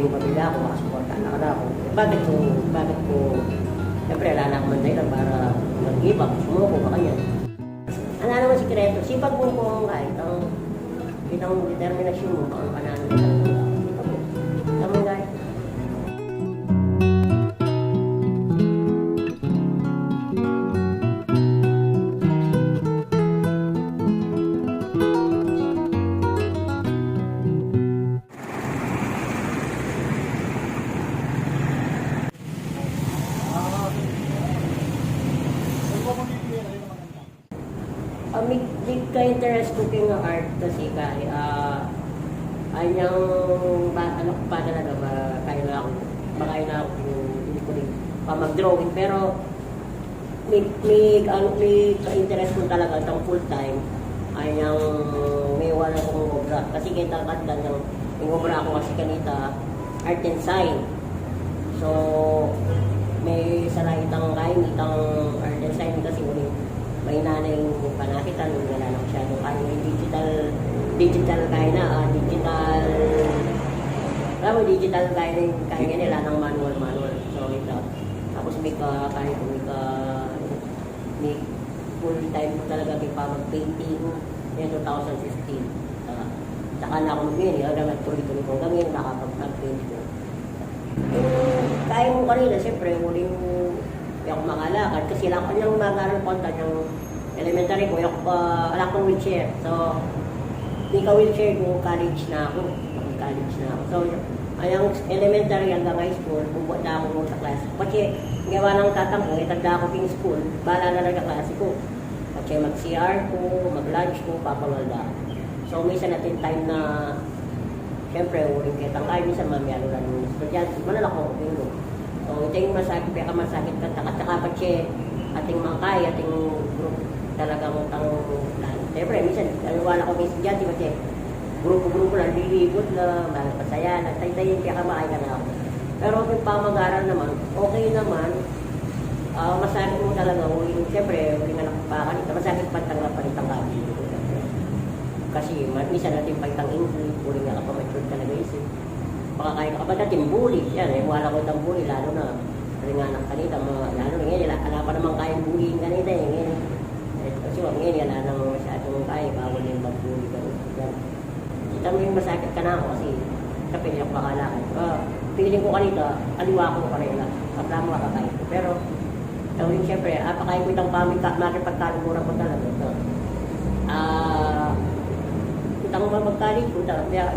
yung pamilya ko, makasuporta na ako. Bakit ko, siyempre, wala na akong manday lang para mag-give up, sumuko ka kanya. Ano naman sikreto, sipag mo kung kahit ang determinasyon mo, kung ano ka na, tama guys. May ka-interest ko ng art kasi kaya anyang ano pa talaga ba kaya na ako hindi ko rin pa mag-drawing pero may ka-interest ko talaga itong full time anyang may wala akong obra kasi kita kanta yung obra ako kasi kanita art and sign so may saraitang kain itang art and sign kasi ulit may nanay yung panakitan, wala na masyadong kaya yung digital kaya na, digital kaya na yung kaya nila ng manual. So, ito. Tapos may full time ko talaga may pa mag-painting yung 2015. Saka na ako mag-painting, tuloy-tuloy ko gamin, nakapag-paint ko. Kaya mo kanina, siyempre, huling ako makalakad kasi lang kanyang mag-aaral ko yung elementary ko, wala akong wheelchair. So, hindi ka wheelchair ko, college na ako. So, ayang elementary hanggang high school, bubuhat na ako sa klase. Kasi, gawa ng tatang ko, itagda ako ping school, bahala na lang klase ko. Kasi mag-CR ko, mag-lunch ko, papamalda. So, minsan natin time na, siyempre, uling kitang kayo, minsan mamiyalo lang yung estudyante, manalak ko, bingo. So, ito yung masakit, masakit ka, tsaka kasi ating mangkay, ating group talaga mong tanong. Siyempre, minsan, wala ko may estudyante kasi grupo-grupo lang, lilibot na, masaya, nagtay-tayin, kaya kamakay ka na ako. Pero yung pamag-aral naman, okay naman, masakit mo talaga, siyempre, yung pinanakpakan, masakit pa talaga palitang gabi. Kasi, minsan natin palitang English, puli nga kapamature talaga isip. Makakain ka ba natin bully? Yan, wala ko itang bully, lalo na ringanak kanita, lalo na ngayon, wala pa naman kayang bullying kanita ngayon. Kasi ngayon, wala nang masyadong kaya, bawal yung mag-bully ka. Kita mo yung masakit ka na ako kasi kapili ako bakalakad. Piling ko kanita, aliwa ko pa rin lang. Kapla mo makakain ko. Pero, tawin siyempre, pakain ko itang makipagkalumura ko talaga. Itang magkalit ko,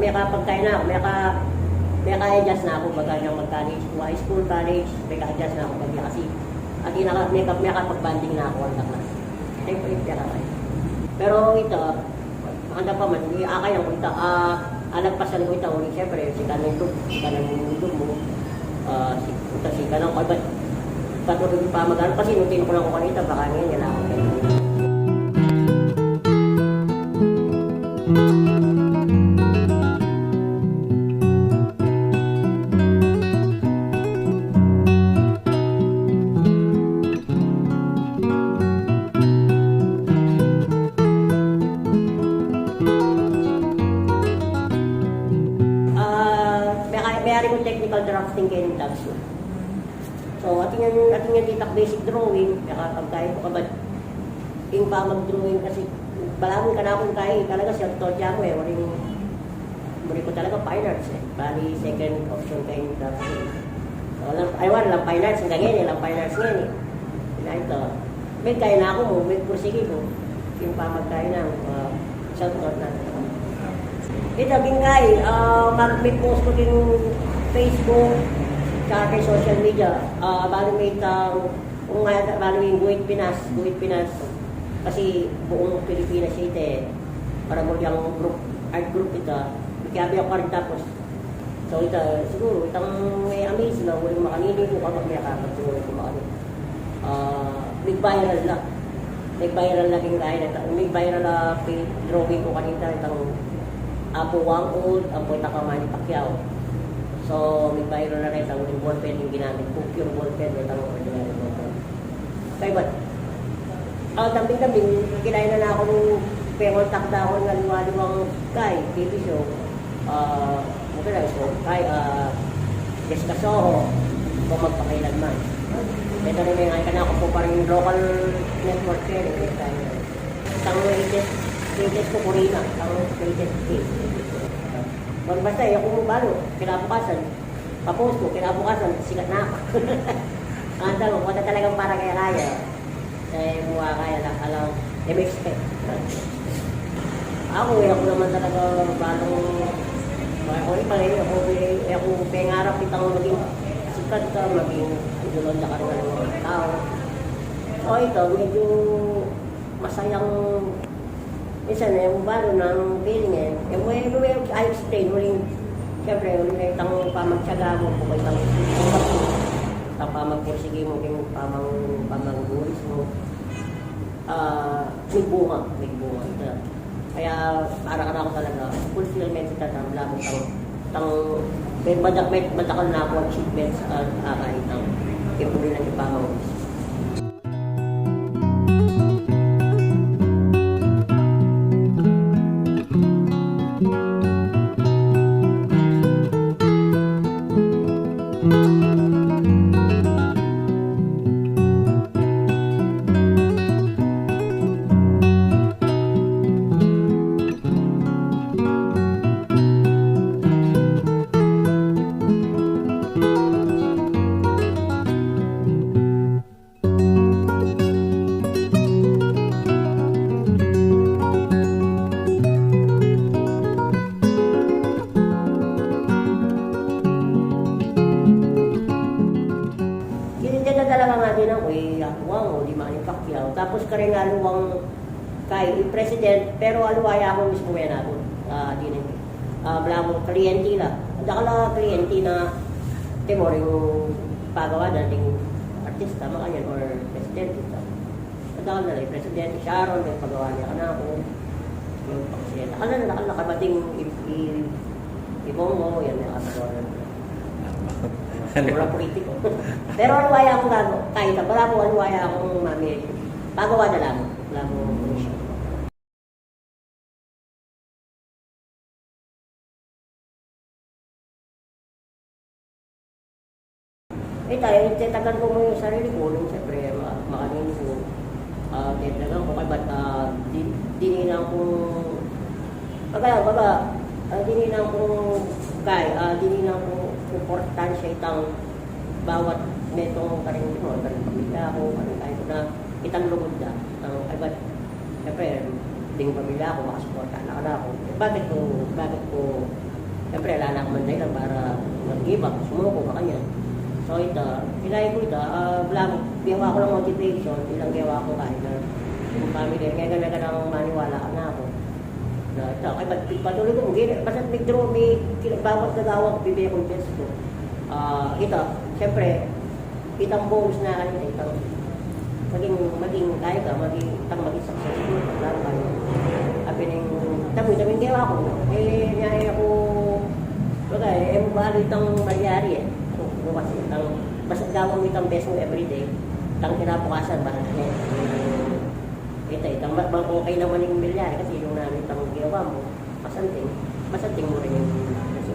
may kapagkain na ako, may ka-adjust na ako baga ng mag-college, high school, college, may ka-adjust na ako baga kasi at may kapag-banding na ako ang lakas. Ito po yung pera. Pero ito, maganda pa man, akayang ko ito, alagpasan ko ito, ulit siyempre, si kanang YouTube mo, si kanang kalbat, patuloy pa mag-aral, kasi nutin ko lang ko kanita, baka ngayon, yan ako kayo. Mayari ko technical drafting kayo ng tags mo. So, ating yung titak basic drawing, nakapagkain ko kabad. Yung pa mag-drawing kasi, balaman ka na akong kain, talaga self-taught ako muli ko talaga fine arts Bali, second option kayo ng drafting. So, lang fine arts, hanggang ngayon, lang fine arts ngayon ito. May kaya na ako may pursige ko. Yung pa magkain na, self-taught na. Ito, bingay, may post ko din Facebook, tsaka kay social media. Bali may yung Guhit Pinas. Kasi buong Pilipinas ito para mo yung art group ito. Kaya ako rin tapos. So ito, siguro, itang may amaze na, walang makaninin ko kapag may kakapatuloy ko makaninin. Nag-viral na din kaya na. Nag-viral na drawing ko kanina itang Apo Wang Old, Apo Takamani Pacquiao. So, may viral na rin ang ballpen yung ginamit ko, pure ballpen, may tanong ordinary ballpen. Kaya ba't? Tamping-tamping, kinaya na ako nung pengontak na ako ng liwaliwang kay TV show. Okay lang, so, kay Jessica Soho, kung magpakailanman. Ito rin may nga ako po pa rin local network here. Isang latest ko Purina, isang latest case. Basta ako mo balo, kinabukasan, papost ko, kinabukasan, sikat na ako. Ang tanong, wala talagang para kaya. Eh, buha kaya lang, alam, expect. Ako naman talaga balong, ako pengarap itang maging sikat ka, maging idolon na ka rin ng mga tao. So ito, medyo masayang, minsan yung balo ng feeling may I explain, siyempre, may itang pamagtsaga mo, kung may itang pamagpursige mo, yung pamanggulis mo, may bunga ito. Kaya para ka na ako talaga, fulfillment ito, wala mo may madakal na ako achievements kahit ang kipunin ng ipamanggulis. Tapos kare nga luwang kay president, pero aluwaya ako mismo yan ako. Din blamo kliyente la. Dakala kliyente na timor yung pagawa dating artista makanyan or president ito. Dakala na president Sharon may pagawa niya kana ako. Yung president. Dakala kabating ibong mo yan yung asor. Wala politiko. Pero aluwaya ako gago. Kahit wala mo aluwaya akong mami. Pagawa na lang. Wala mo siya. Tayo, titagan ko mo yung sarili ko. Siyempre, makanin ko. Titagan ko kay ba't dinilang kong dinilang kong dinilang kong importansya itang bawat netong karing mo, karing pamilya ako, karing kahit na itang lugod na, ay ba't, siyempre, ding pamilya ako, makasuporta na ako. Bakit ko, siyempre, wala na ako man dahilan para mag-give up, sumuko ka kanya. So ito, ilay ko ito, gawa ko lang motivation, ilang gawa ko kahit na yung family, kaya ganang maniwala ka na ako. Na ito, kaya ba't patuloy ko, basta may bawat nagawa ko, bibigay ko yung best ko. Ito, siyempre, itang bonus na kanina, itang maging kaya ka, maging successful, paglang kayo. Sabi ng dami gawa ko. Niyaya ako, balo itang mangyari kasi basta gawin mo itang best mo everyday, itang kinabukasan, itang okay naman yung milyari kasi yung namin itang gawa mo, masanting mo rin yung kasi.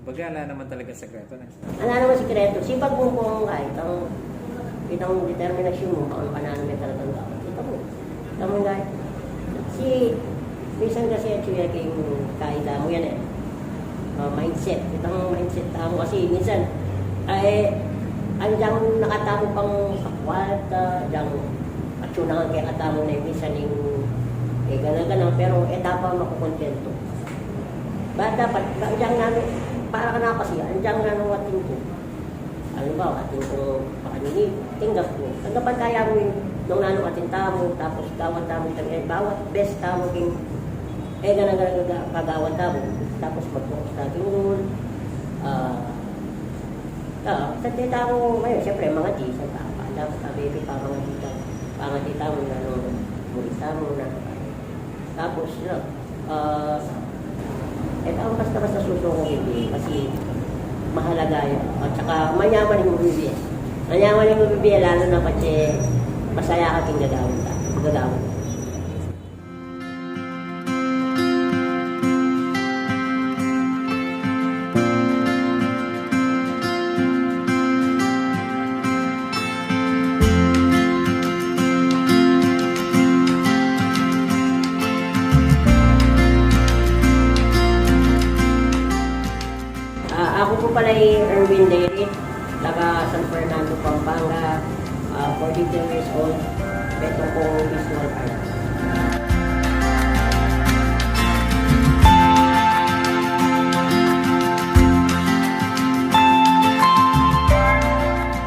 Baga, wala naman talaga sekreto na. Wala naman sekreto. Sipag mo kung kahit itang determinasyon mo, kung ano ka namin talagang gawin. Ito mo guys. Minsan kasi yung kaida mo yan mindset. Itang mindset mo kasi minsan andiyan nakatamo pang kakwat, andiyan atsunangan kaya katamo na minsan yung gano'n, pero etapa makukontento. Ba dapat, andiyan nga, para ka na kasi, andiyan nga nung ating ko. Ano ba, ating ko, tinggap ko. Hanggang kaya mo yung nung nanong ating tamo, tapos gawat tamo yung bawat best tamo yung gano'n kagawat tamo. Tapos mag-focus natin yun. Sa tita mo, ngayon, siyempre, mga G, sa tapa. Dapat baby pa mga tita mo na nung murisa mo na. Tapos, basta susukong hindi kasi mahalaga yun. At saka mayaman yung bibigyan. Mayaman yung bibigyan, lalo na kasi masaya ka king gagawin. pala ay Erwin Derit, taga San Fernando, Pampanga, 42 years old, ito pong visual art.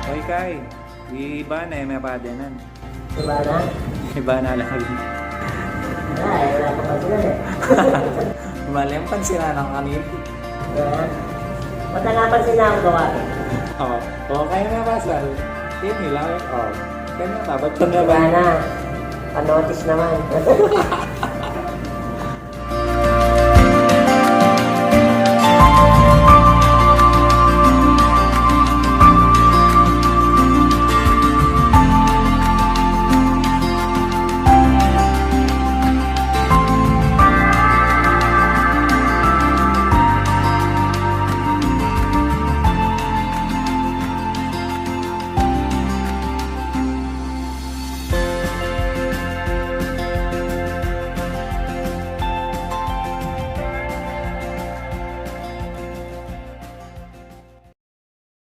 Oy, Kai. Iba na may padanan. Diba na? Iba na lang. Wala pa pa sila eh. Mali ang pansira ng kanil. Diba? Ba't napansin na ako gawain? Oo. Oo, kaya na ba, Sal? Hindi lang. Oo. Kaya na ba? Ba't ka na ba? Diba na? Panotis naman.